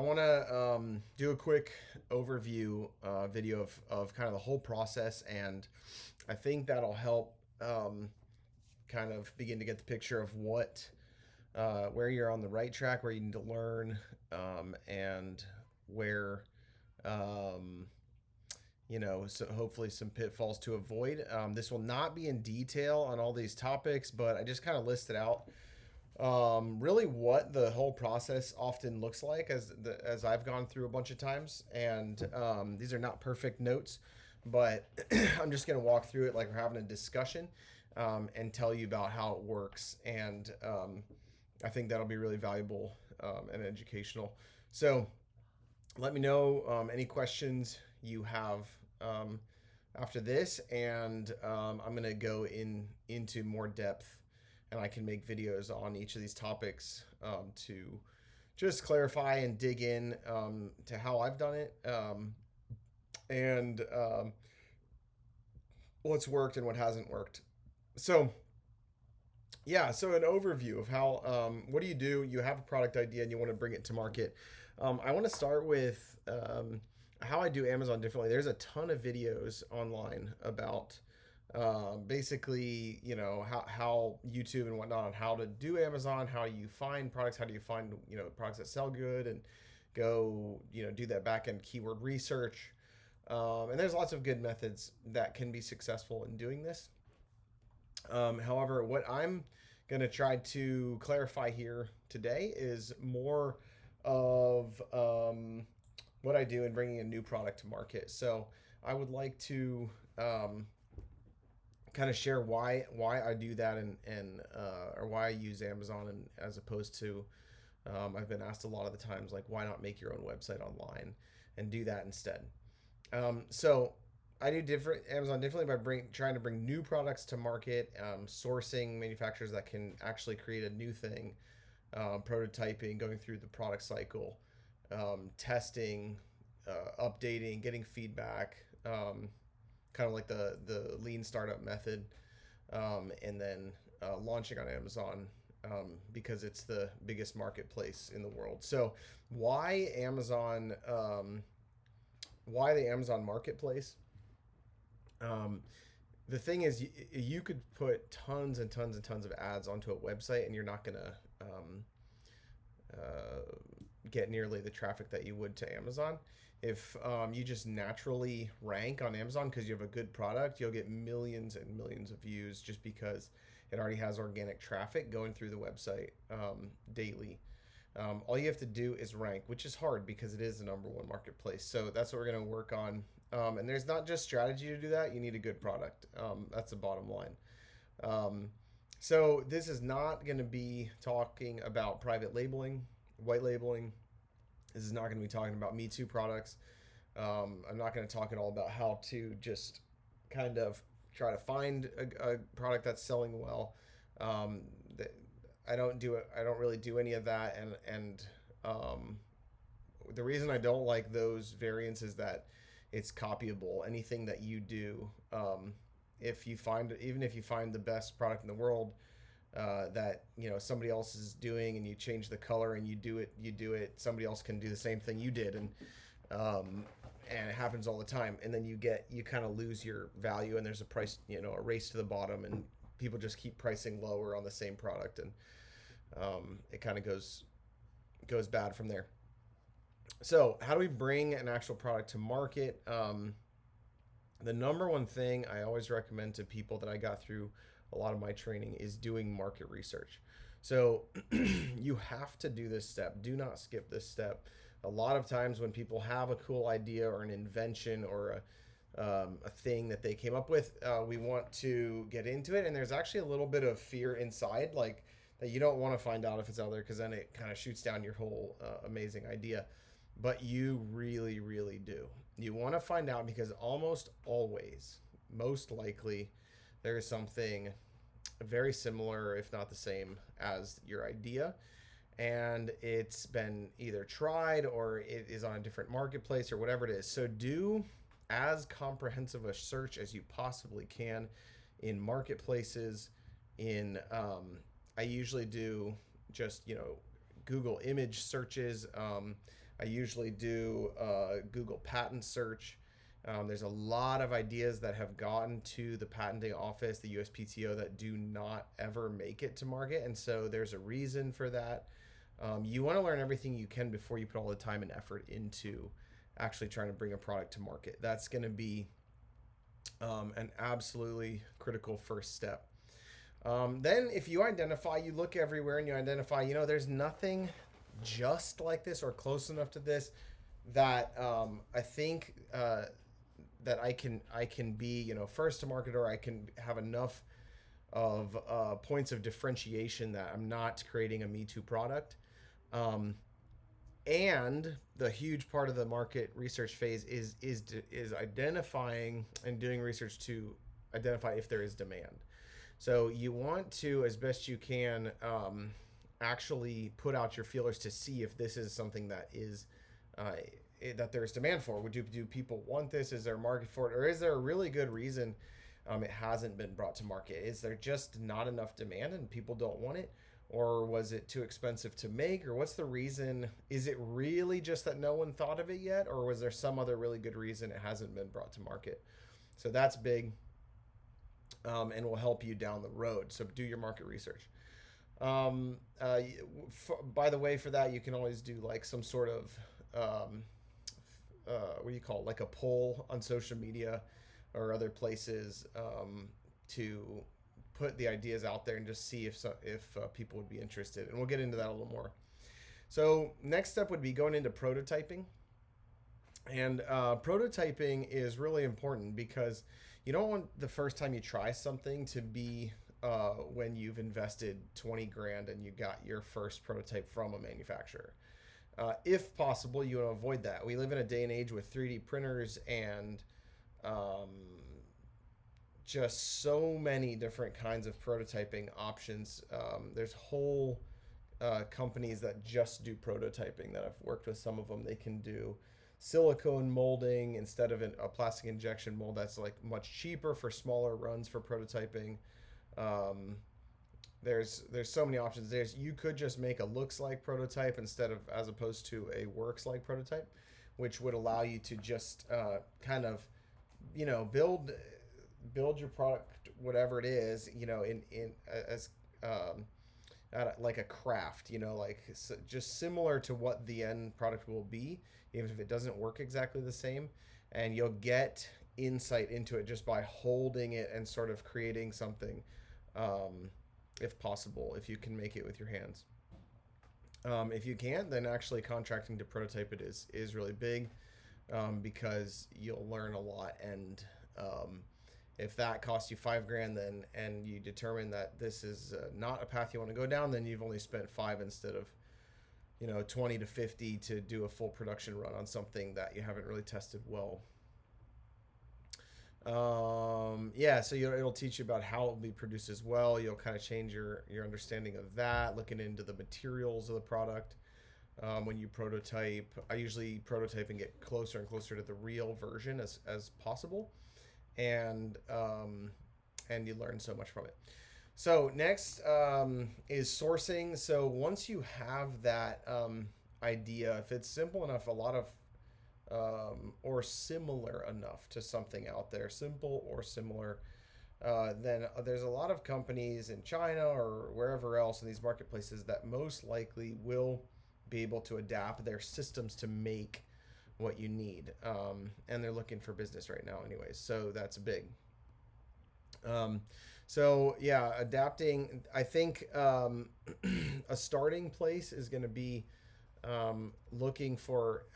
I want to do a quick overview video of kind of the whole process, and I think that'll help kind of begin to get the picture of where you're on the right track, where you need to learn, and where um, so hopefully some pitfalls to avoid. This will not be in detail on all these topics, but I just kind of listed out really what the whole process often looks like as I've gone through a bunch of times. And these are not perfect notes, but I'm just going to walk through it like we're having a discussion, and tell you about how it works. And I think that'll be really valuable and educational. So let me know any questions you have um, after this, and I'm going to go into more depth, and I can make videos on each of these topics to just clarify and dig in to how I've done it, and what's worked and what hasn't worked. So yeah, so an overview of how what do you do? You have a product idea and you want to bring it to market. I want to start with how I do Amazon differently. There's a ton of videos online about basically, how YouTube and whatnot on how to do Amazon, how you find products, how do you find, products that sell good, and go, do that back end keyword research. And there's lots of good methods that can be successful in doing this. However, what I'm going to try to clarify here today is more of what I do in bringing a new product to market. So I would like to kind of share why I do that, and or why I use Amazon, and as opposed to I've been asked a lot of the times, like, why not make your own website online and do that instead. So I do different Amazon differently by trying to bring new products to market, sourcing manufacturers that can actually create a new thing, prototyping, going through the product cycle, testing, updating, getting feedback, kind of like the lean startup method, and then launching on Amazon, because it's the biggest marketplace in the world. So why Amazon? Why the Amazon marketplace? Um, the thing is, you could put tons and tons and tons of ads onto a website, and you're not gonna uh, get nearly the traffic that you would to Amazon. If you just naturally rank on Amazon because you have a good product, you'll get millions and millions of views just because it already has organic traffic going through the website daily. All you have to do is rank, which is hard because it is the number one marketplace. So that's what we're going to work on. And there's not just strategy to do that. You need a good product. That's the bottom line. Um, so this is not going to be talking about private labeling, white labeling. This is not going to be talking about Me Too products. I'm not going to talk at all about how to just kind of try to find a product that's selling well. Um, I don't do it. I don't really do any of that. And the reason I don't like those variants is that it's copyable. Anything that you do, if you find even if you find the best product in the world, that somebody else is doing, and you change the color and you do it, somebody else can do the same thing you did, and it happens all the time. And then you kind of lose your value, and there's a price, a race to the bottom, and people just keep pricing lower on the same product, and it kind of goes bad from there. So how do we bring an actual product to market? The number one thing I always recommend to people that I got through a lot of my training is doing market research. So you have to do this step. Do not skip this step. A lot of times when people have a cool idea or an invention or a thing that they came up with, we want to get into it, and there's actually a little bit of fear inside, like that you don't want to find out if it's out there, because then it kind of shoots down your whole amazing idea. But you really, really do. You want to find out, because almost always, most likely, there is something very similar, if not the same, as your idea. And it's been either tried, or it is on a different marketplace, or whatever it is. So do as comprehensive a search as you possibly can in marketplaces. I usually do just Google image searches. I usually do Google patent search. There's a lot of ideas that have gotten to the patenting office, the USPTO, that do not ever make it to market. And so there's a reason for that. You want to learn everything you can before you put all the time and effort into actually trying to bring a product to market. That's going to be an absolutely critical first step. Then, if you identify, you look everywhere and you identify, there's nothing just like this or close enough to this that I think that I can be, first to market, or I can have enough of points of differentiation that I'm not creating a Me Too product. Um, and the huge part of the market research phase is identifying and doing research to identify if there is demand. So you want to, as best you can, actually put out your feelers to see if this is something that is uh, that there's demand for. Do people want this? Is there a market for it, or is there a really good reason it hasn't been brought to market? Is there just not enough demand and people don't want it? Or was it too expensive to make? Or what's the reason? Is it really just that no one thought of it yet? Or was there some other really good reason it hasn't been brought to market? So that's big, and will help you down the road. So do your market research. By the way, for that, you can always do like some sort of, what do you call it? Like a poll on social media or other places, to put the ideas out there and just see if people would be interested. And we'll get into that a little more. So next step would be going into prototyping. And prototyping is really important because you don't want the first time you try something to be when you've invested 20 grand and you got your first prototype from a manufacturer. If possible, you want to avoid that. We live in a day and age with 3D printers and just so many different kinds of prototyping options. There's whole companies that just do prototyping that I've worked with. Some of them, they can do silicone molding instead of a plastic injection mold. That's like much cheaper for smaller runs for prototyping. There's so many options. You could just make a looks like prototype as opposed to a works like prototype, which would allow you to just kind of build your product, whatever it is, in as like a craft, just similar to what the end product will be, even if it doesn't work exactly the same. And you'll get insight into it just by holding it and sort of creating something, if possible, if you can make it with your hands. If you can't, then actually contracting to prototype it is really big, because you'll learn a lot. And if that costs you 5 grand, then and you determine that this is not a path you want to go down, then you've only spent 5 instead of 20 to 50 to do a full production run on something that you haven't really tested well. So it'll teach you about how it'll be produced as well. You'll kind of change your understanding of that, looking into the materials of the product. When you prototype, I usually prototype and get closer and closer to the real version as possible. And you learn so much from it. So next is sourcing. So once you have that idea, if it's simple enough, a lot of or similar enough to something out there, simple or similar, then there's a lot of companies in China or wherever else in these marketplaces that most likely will be able to adapt their systems to make what you need. And they're looking for business right now anyways. So that's big. Adapting, I think a starting place is going to be looking for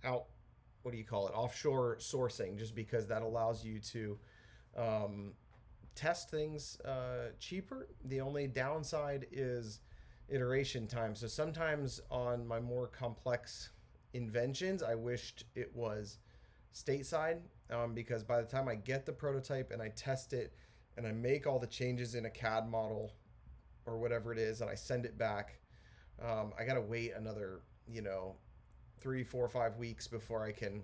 offshore sourcing, just because that allows you to test things cheaper. The only downside is iteration time. So sometimes on my more complex inventions, I wished it was stateside, because by the time I get the prototype and I test it and I make all the changes in a CAD model or whatever it is and I send it back, I gotta wait another 3, 4, 5 weeks before I can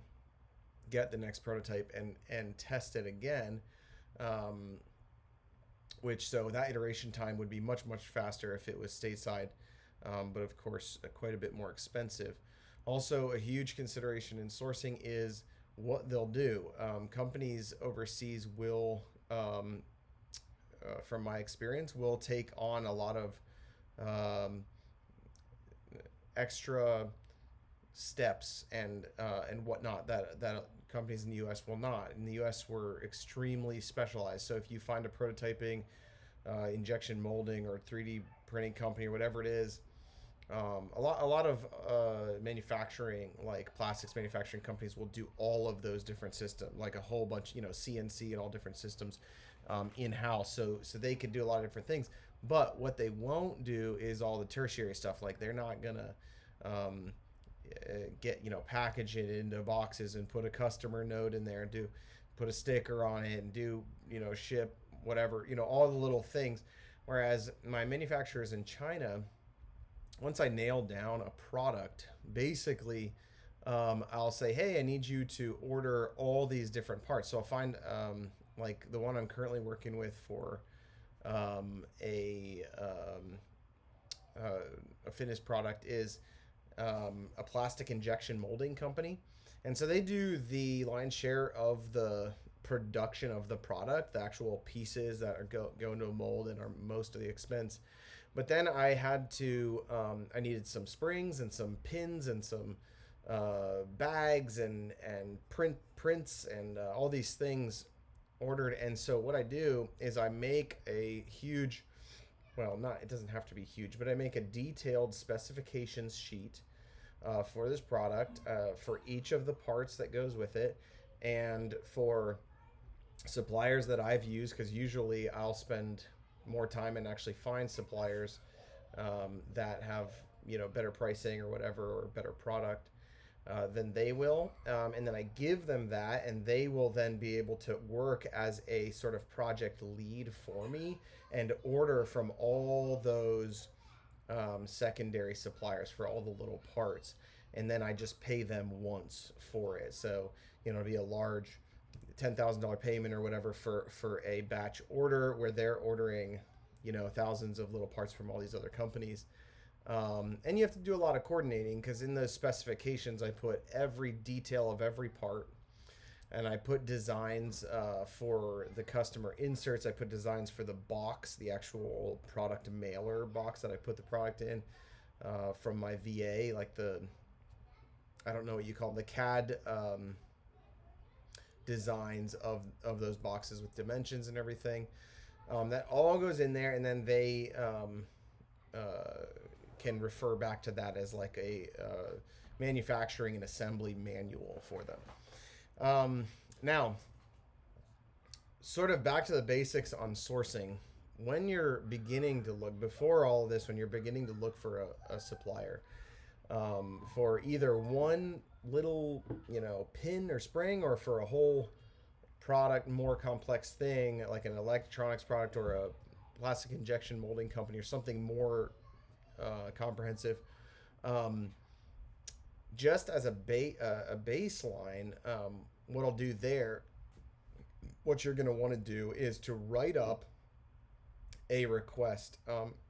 get the next prototype and test it again, so that iteration time would be much faster if it was stateside, but of course quite a bit more expensive. Also, a huge consideration in sourcing is what they'll do. Companies overseas will, from my experience, will take on a lot of um, extra steps and whatnot that companies in the U.S. will not. In the U.S., we're extremely specialized. So if you find a prototyping, injection molding, or 3D printing company or whatever it is, a lot of manufacturing, like plastics manufacturing companies, will do all of those different systems, like a whole bunch, CNC and all different systems in house. So they could do a lot of different things. But what they won't do is all the tertiary stuff. Like they're not gonna um, get package it into boxes and put a customer note in there and do put a sticker on it and do ship whatever, all the little things. Whereas my manufacturers in China, once I nail down a product, basically, I'll say, hey, I need you to order all these different parts. So I'll find, like the one I'm currently working with for um, a um, a finished product is a plastic injection molding company, and so they do the lion's share of the production of the product, the actual pieces that are go into a mold and are most of the expense. But then I had to, I needed some springs and some pins and some bags and prints and all these things ordered. And so what I do is I make a huge, well, not, it doesn't have to be huge, but I make a detailed specifications sheet for this product, for each of the parts that goes with it, and for suppliers that I've used, because usually I'll spend more time and actually find suppliers that have better pricing or whatever, or better product than they will, and then I give them that, and they will then be able to work as a sort of project lead for me and order from all those secondary suppliers for all the little parts, and then I just pay them once for it. So it'll be a large $10,000 payment or whatever for a batch order where they're ordering thousands of little parts from all these other companies. And you have to do a lot of coordinating, because in those specifications I put every detail of every part, and I put designs for the customer inserts. I put designs for the box, the actual product mailer box that I put the product in, from my VA, like I don't know what you call them, the CAD designs of those boxes with dimensions and everything. That all goes in there, and then they can refer back to that as like a manufacturing and assembly manual for them. Now, sort of back to the basics on sourcing. When you're beginning to look, before all of this, when you're beginning to look for a supplier, for either one little, pin or spring, or for a whole product, more complex thing like an electronics product or a plastic injection molding company or something more comprehensive, just as a baseline, what I'll do there, what you're going to want to do is to write up a request,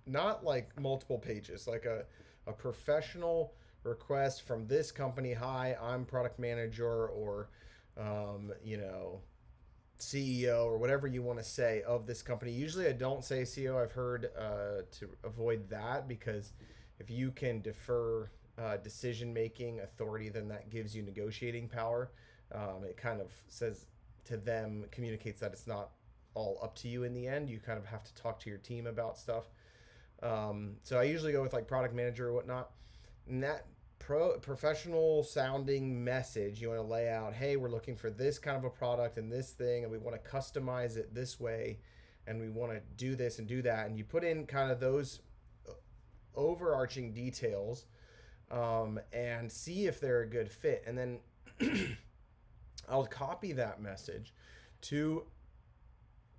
not like multiple pages, like a professional request from this company. Hi, I'm product manager, or CEO, or whatever you want to say, of this company. Usually I don't say CEO. I've heard to avoid that, because if you can defer decision making authority, then that gives you negotiating power. It kind of says to them, communicates that it's not all up to you in the end. You kind of have to talk to your team about stuff. So I usually go with like product manager or whatnot. And that professional sounding message, you want to lay out, hey, we're looking for this kind of a product and this thing, and we want to customize it this way, and we want to do this and do that. And you put in kind of those overarching details, and see if they're a good fit. And then I'll copy that message to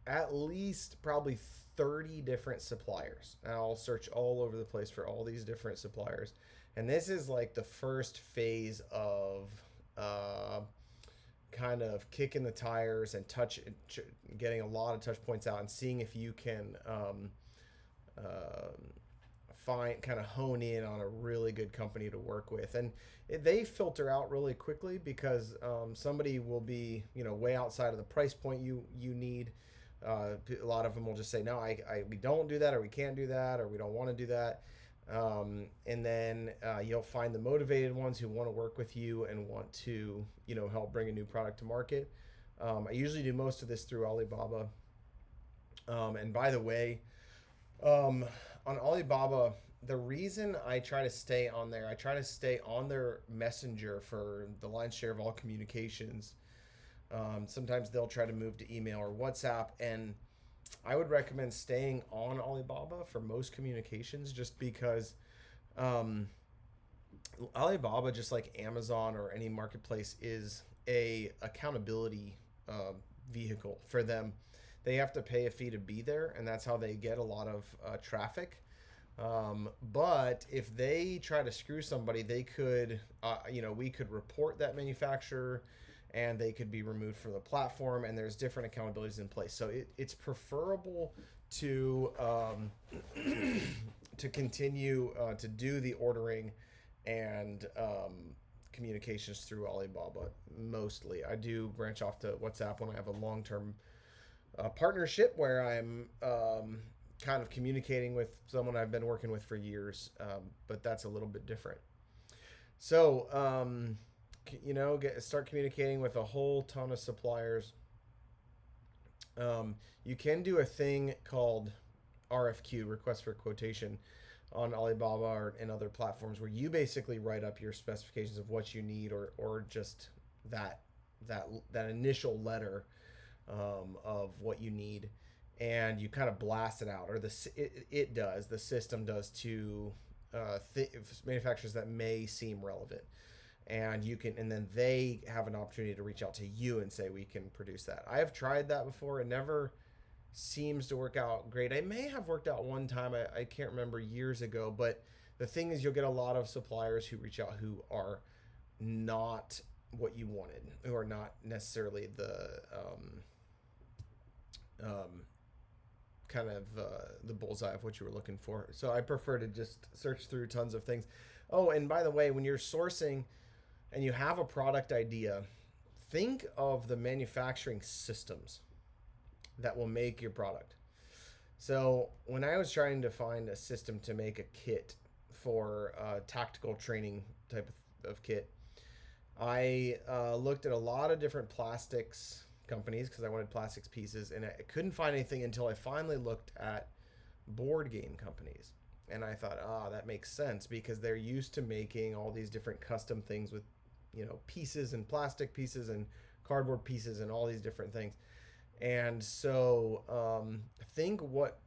at least probably 30 different suppliers. And I'll search all over the place for all these different suppliers. And this is like the first phase of kind of kicking the tires and getting a lot of touch points out, and seeing if you can kind of hone in on a really good company to work with. And they filter out really quickly because somebody will be, way outside of the price point you need. A lot of them will just say, no, we don't do that, or we can't do that, or we don't want to do that. And then you'll find the motivated ones who want to work with you and want to, help bring a new product to market. I usually do most of this through Alibaba. And by the way, on Alibaba, the reason I try to stay on there, I try to stay on their messenger for the lion's share of all communications. Sometimes they'll try to move to email or WhatsApp, and I would recommend staying on Alibaba for most communications, just because Alibaba, just like Amazon or any marketplace, is a accountability vehicle for them. They have to pay a fee to be there, and that's how they get a lot of traffic. But if they try to screw somebody, they could, we could report that manufacturer, and they could be removed from the platform. And there's different accountabilities in place. So it's preferable to to continue to do the ordering and communications through Alibaba mostly. I do branch off to WhatsApp when I have a long-term partnership where I'm kind of communicating with someone I've been working with for years, but that's a little bit different. So, start communicating with a whole ton of suppliers. You can do a thing called RFQ, request for quotation, on Alibaba or in other platforms, where you basically write up your specifications of what you need, or just that initial letter of what you need, and you kind of blast it out, or the system does to manufacturers that may seem relevant, and then they have an opportunity to reach out to you and say, we can produce that. I have tried that before. It never seems to work out great. I may have worked out one time, I can't remember, years ago, but the thing is, you'll get a lot of suppliers who reach out who are not what you wanted, who are not necessarily the kind of the bullseye of what you were looking for. So I prefer to just search through tons of things. Oh, and by the way, when you're sourcing and you have a product idea, think of the manufacturing systems that will make your product. So when I was trying to find a system to make a kit for a tactical training type of kit, I looked at a lot of different plastics companies because I wanted plastics pieces, and I couldn't find anything until I finally looked at board game companies. And I thought, that makes sense, because they're used to making all these different custom things with, pieces and plastic pieces and cardboard pieces and all these different things. And so think what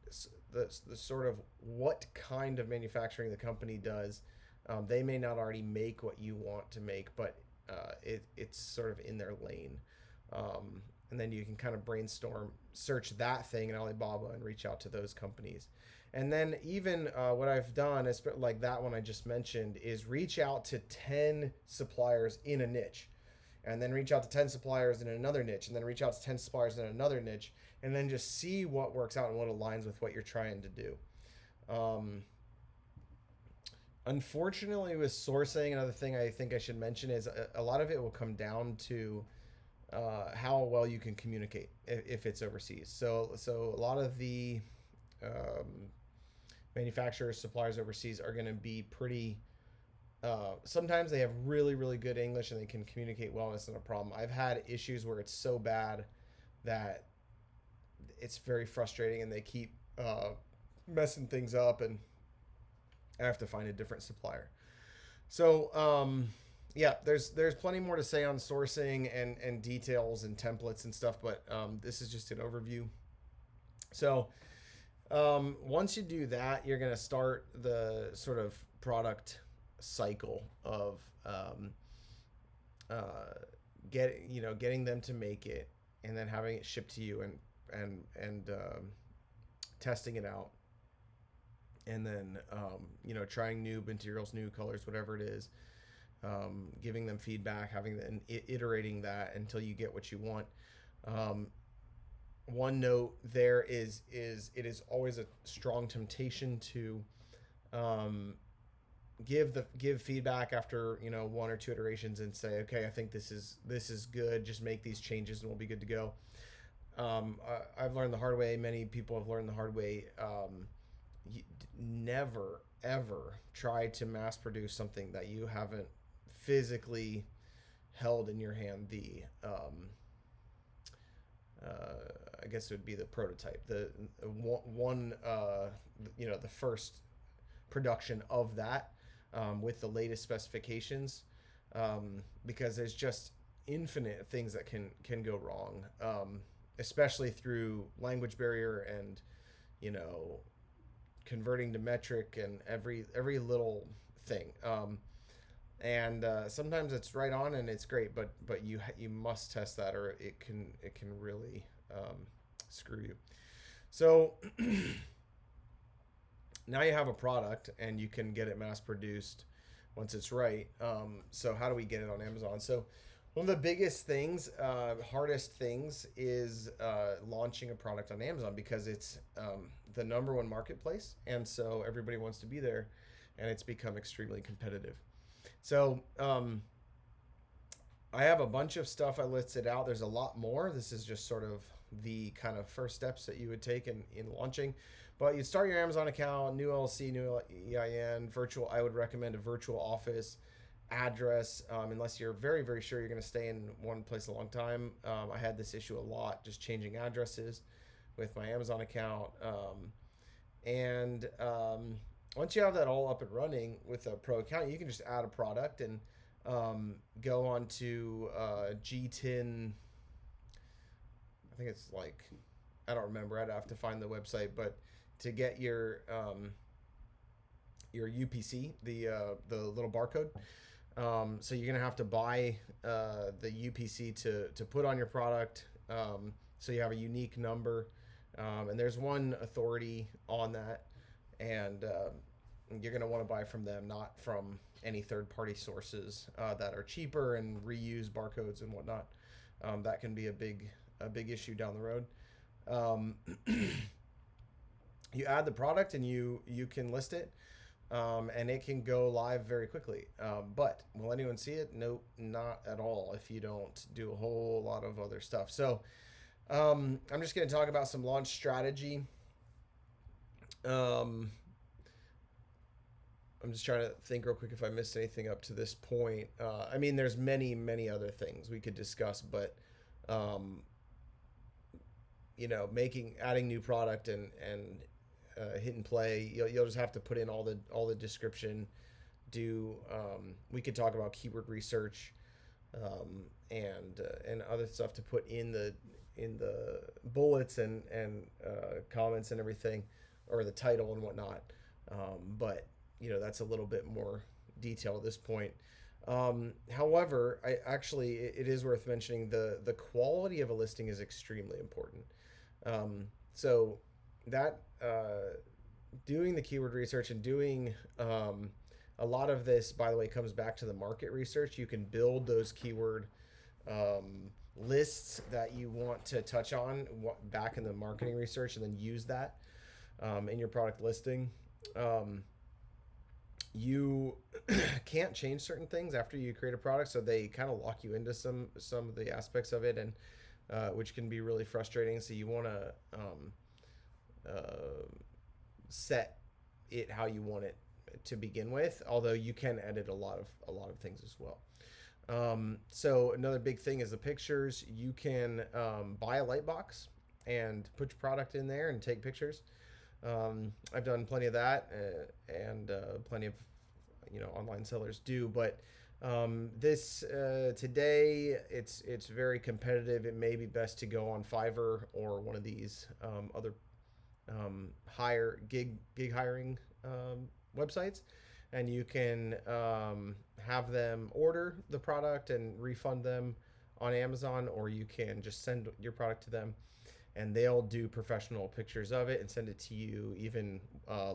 the sort of what kind of manufacturing the company does. They may not already make what you want to make, but it's sort of in their lane. And then you can kind of brainstorm, search that thing in Alibaba and reach out to those companies. And then even what I've done is, like that one I just mentioned, is reach out to 10 suppliers in a niche, and then reach out to 10 suppliers in another niche, and then reach out to 10 suppliers in another niche, and then just see what works out and what aligns with what you're trying to do. Unfortunately, with sourcing, another thing I think I should mention is a lot of it will come down to how well you can communicate if it's overseas. So a lot of the manufacturers, suppliers overseas are going to be pretty. Sometimes they have really, really good English and they can communicate well, and it's not a problem. I've had issues where it's so bad that it's very frustrating, and they keep messing things up, and I have to find a different supplier. So yeah, there's plenty more to say on sourcing and details and templates and stuff, but this is just an overview. So once you do that, you're going to start the sort of product cycle of getting them to make it, and then having it shipped to you, and testing it out, and then trying new materials, new colors, whatever it is, giving them feedback, iterating that until you get what you want. One note there is it is always a strong temptation to Um, give feedback after, you know, one or two iterations and say, okay, I think this is good. Just make these changes and we'll be good to go. I've learned the hard way. Many people have learned the hard way. You never ever try to mass produce something that you haven't physically held in your hand. The I guess it would be the prototype, the one you know, the first production of that, with the latest specifications, because there's just infinite things that can go wrong, especially through language barrier and, you know, converting to metric and every little thing. And sometimes it's right on and it's great, but you must test that, or it can really screw you. So now you have a product and you can get it mass produced once it's right. So how do we get it on Amazon? So one of the biggest things, hardest things, is launching a product on Amazon, because it's the number one marketplace, and so everybody wants to be there, and it's become extremely competitive. So I have a bunch of stuff I listed out. There's a lot more. This is just sort of the kind of first steps that you would take in launching. But you start your Amazon account, new LLC, new EIN, virtual. I would recommend a virtual office address, unless you're very, very sure you're going to stay in one place a long time. I had this issue a lot, just changing addresses with my Amazon account. And once you have that all up and running with a pro account, you can just add a product and go on to GTIN. I think it's like, I don't remember. I'd have to find the website, but to get your UPC, the little barcode. So you're gonna have to buy the UPC to put on your product. So you have a unique number, and there's one authority on that, and you're gonna want to buy from them, not from any third-party sources that are cheaper and reuse barcodes and whatnot. That can be a big issue down the road. You add the product and you can list it, and it can go live very quickly. But will anyone see it? Nope, not at all, if you don't do a whole lot of other stuff. So I'm just going to talk about some launch strategy. I'm just trying to think real quick if I missed anything up to this point. I mean, there's many other things we could discuss, but you know, adding new product and hit and play. You'll just have to put in all the description. We could talk about keyword research, and other stuff to put in the bullets and comments and everything, or the title and whatnot. But you know, that's a little bit more detail at this point. However, it is worth mentioning the quality of a listing is extremely important. So that doing the keyword research and doing a lot of this, by the way, comes back to the market research. You can build those keyword lists that you want to touch on back in the marketing research, and then use that in your product listing. You can't change certain things after you create a product, so they kind of lock you into some of the aspects of it, and which can be really frustrating. So you want to set it how you want it to begin with, although you can edit a lot of things as well. So another big thing is the pictures. You can buy a light box and put your product in there and take pictures. I've done plenty of that, and plenty of, you know, online sellers do. But this today, it's very competitive. It may be best to go on Fiverr or one of these other hire gig hiring websites, and you can have them order the product and refund them on Amazon, or you can just send your product to them and they'll do professional pictures of it and send it to you, even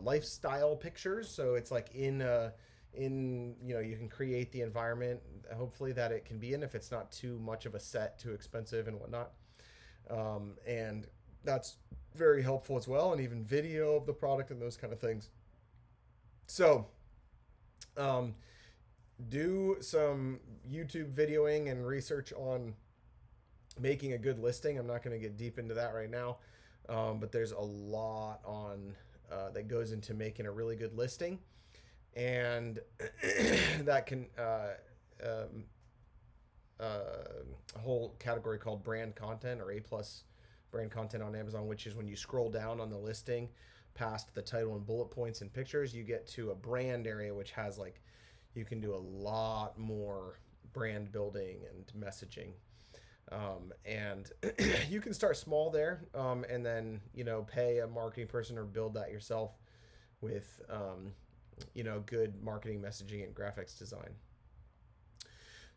lifestyle pictures. So it's like in you know, you can create the environment, hopefully, that it can be in, if it's not too much of a set, too expensive and whatnot. And that's very helpful as well, and even video of the product and those kind of things. So, um, do some YouTube videoing and research on making a good listing. I'm not going to get deep into that right now, but there's a lot on that goes into making a really good listing, and that can um, a whole category called brand content or A plus brand content on Amazon, which is when you scroll down on the listing past the title and bullet points and pictures, you get to a brand area, which has like you can do a lot more brand building and messaging. And you can start small there, and then pay a marketing person or build that yourself with good marketing messaging and graphics design.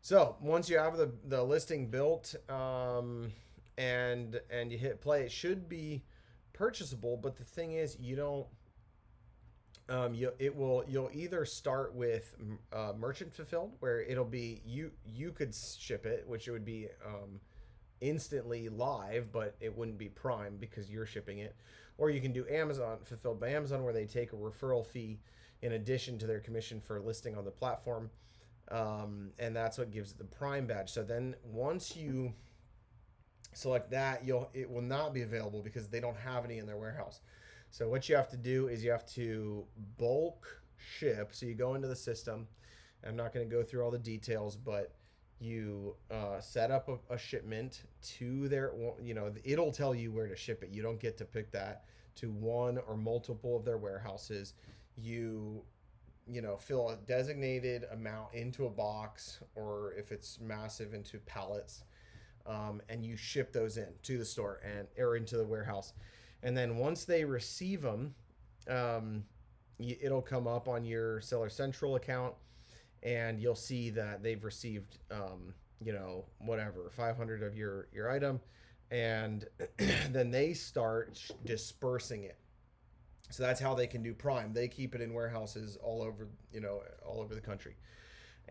So once you have the listing built, and you hit play, it should be purchasable. But the thing is, you don't. You'll either start with merchant fulfilled, where it'll be you could ship it, which it would be instantly live, but it wouldn't be Prime because you're shipping it. Or you can do Amazon fulfilled by Amazon, where they take a referral fee in addition to their commission for listing on the platform, and that's what gives it the Prime badge. So then once you select that, it will not be available because they don't have any in their warehouse. So what you have to do is you have to bulk ship. So you go into the system. I'm not going to go through all the details, but you set up a shipment to their, it'll tell you where to ship it. You don't get to pick that, to one or multiple of their warehouses. You fill a designated amount into a box, or if it's massive, into pallets, and you ship those in to the store or into the warehouse. And then once they receive them, it'll come up on your Seller Central account, and you'll see that they've received, whatever, 500 of your item, and then they start dispersing it. So that's how they can do Prime. They keep it in warehouses all over the country.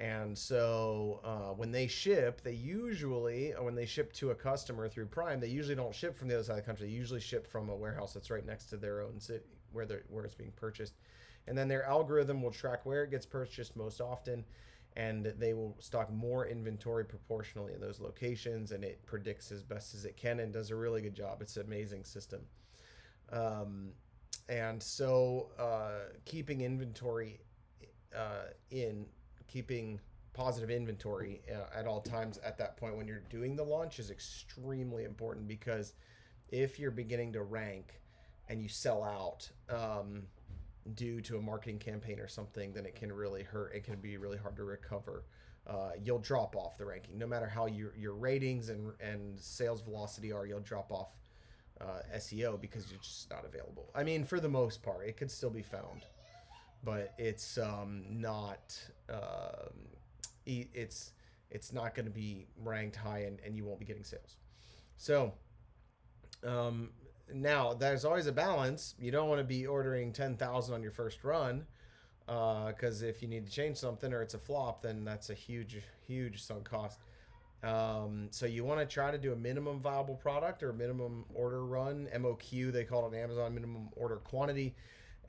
And so when they ship, when they ship to a customer through Prime, they usually don't ship from the other side of the country. They usually ship from a warehouse that's right next to their own city where it's being purchased. And then their algorithm will track where it gets purchased most often, and they will stock more inventory proportionally in those locations, and it predicts as best as it can and does a really good job. It's an amazing system. And so keeping inventory keeping positive inventory at all times at that point when you're doing the launch is extremely important, because if you're beginning to rank and you sell out due to a marketing campaign or something, then it can really hurt. It can be really hard to recover. You'll drop off the ranking no matter how your ratings and sales velocity are. You'll drop off SEO because you're just not available. I mean, for the most part, it could still be found, but it's not. It's not going to be ranked high, and you won't be getting sales. So now there's always a balance. You don't want to be ordering 10,000 on your first run, because if you need to change something or it's a flop, then that's a huge sunk cost. So you want to try to do a minimum viable product or minimum order run, MOQ they call it on Amazon, minimum order quantity.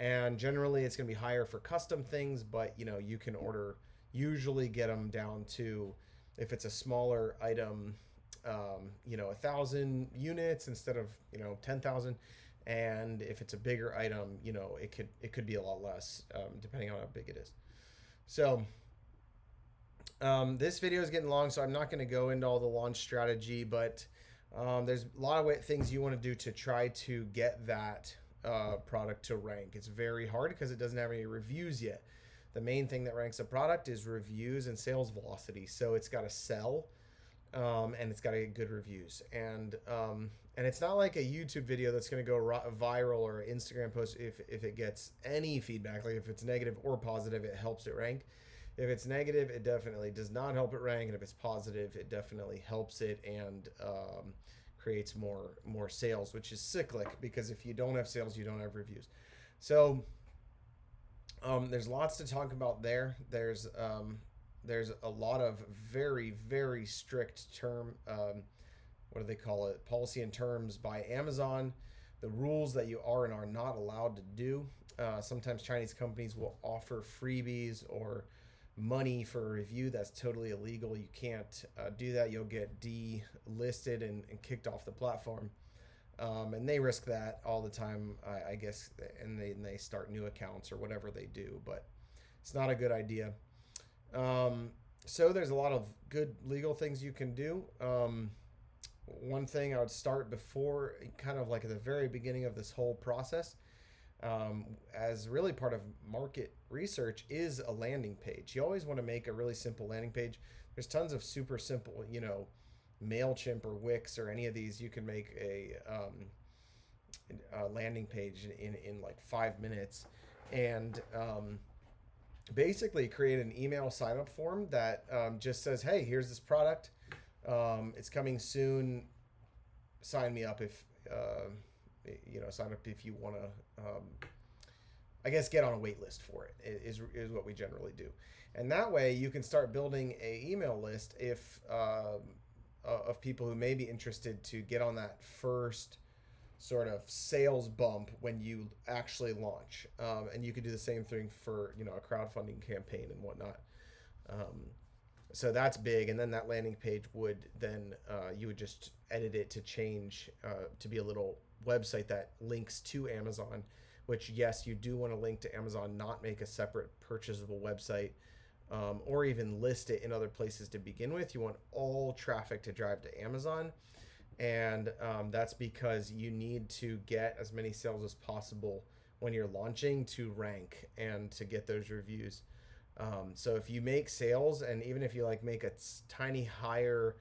And generally it's going to be higher for custom things, but you can usually get them down to, if it's a smaller item, 1,000 units instead of 10,000. And if it's a bigger item, it could be a lot less, depending on how big it is. So this video is getting long, so I'm not going to go into all the launch strategy, but there's a lot of things you want to do to try to get that product to rank. It's very hard because it doesn't have any reviews yet. The main thing that ranks a product is reviews and sales velocity. So it's got to sell, and it's got to get good reviews. And it's not like a YouTube video that's going to go viral, or an Instagram post if it gets any feedback. Like if it's negative or positive, it helps it rank. If it's negative, it definitely does not help it rank. And if it's positive, it definitely helps it and creates more sales, which is cyclic, because if you don't have sales, you don't have reviews. So there's lots to talk about there. There's a lot of very, very strict what do they call it? Policy and terms by Amazon. The rules that you are and are not allowed to do. Sometimes Chinese companies will offer freebies or money for a review. That's totally illegal. You can't do that. You'll get delisted and kicked off the platform. And they risk that all the time, I guess, and they start new accounts or whatever they do. But it's not a good idea. So there's a lot of good legal things you can do. One thing I would start before, kind of like at the very beginning of this whole process, as really part of market research, is a landing page. You always want to make a really simple landing page. There's tons of super simple, MailChimp or Wix or any of these. You can make a landing page in like 5 minutes, and basically create an email sign up form that just says, hey, here's this product. It's coming soon. Sign me up if sign up if you want to. I guess get on a wait list for it is what we generally do, and that way you can start building a email list if of people who may be interested to get on that first sort of sales bump when you actually launch. And you could do the same thing for a crowdfunding campaign and whatnot. So that's big. And then that landing page would then you would just edit it to change to be a little website that links to Amazon, which, yes, you do want to link to Amazon, not make a separate purchasable website, or even list it in other places to begin with. You want all traffic to drive to Amazon. And that's because you need to get as many sales as possible when you're launching to rank and to get those reviews. So if you make sales, and even if you make a tiny higher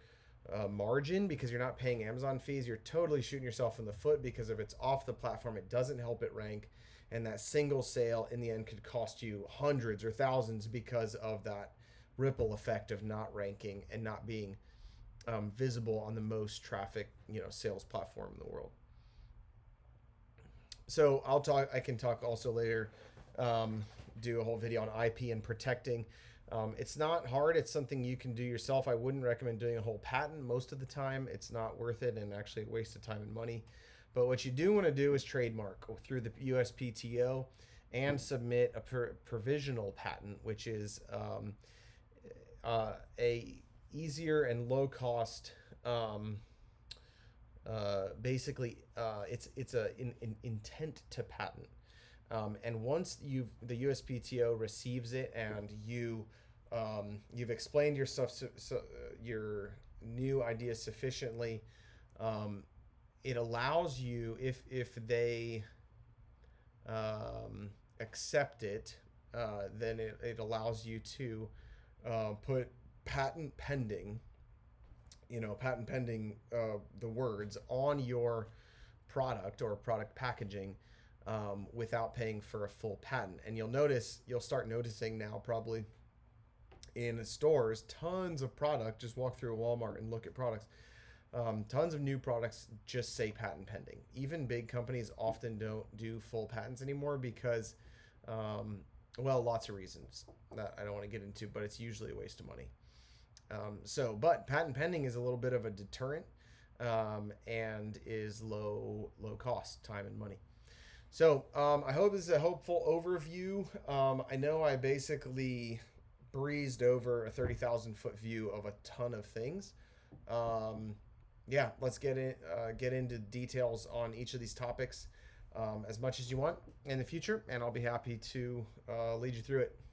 margin because you're not paying Amazon fees, you're totally shooting yourself in the foot, because if it's off the platform, it doesn't help it rank. And that single sale in the end could cost you hundreds or thousands because of that ripple effect of not ranking and not being visible on the most traffic, sales platform in the world. So I can talk also later, do a whole video on IP and protecting. It's not hard. It's something you can do yourself. I wouldn't recommend doing a whole patent most of the time. It's not worth it, and actually a waste of time and money. But what you do want to do is trademark through the USPTO and submit a provisional patent, which is a easier and low cost. Basically, it's an intent to patent. And once the USPTO receives it and you've explained your stuff, your new idea sufficiently, it allows you, if they accept it, then it allows you to put patent pending, the words on your product or product packaging, without paying for a full patent. And you'll start noticing now, probably in stores, tons of product. Just walk through a Walmart and look at products. Tons of new products just say patent pending. Even big companies often don't do full patents anymore because, lots of reasons that I don't want to get into, but it's usually a waste of money. But patent pending is a little bit of a deterrent, and is low cost, time and money. So I hope this is a helpful overview. I know I basically breezed over a 30,000 foot view of a ton of things. Let's get into details on each of these topics as much as you want in the future, and I'll be happy to lead you through it.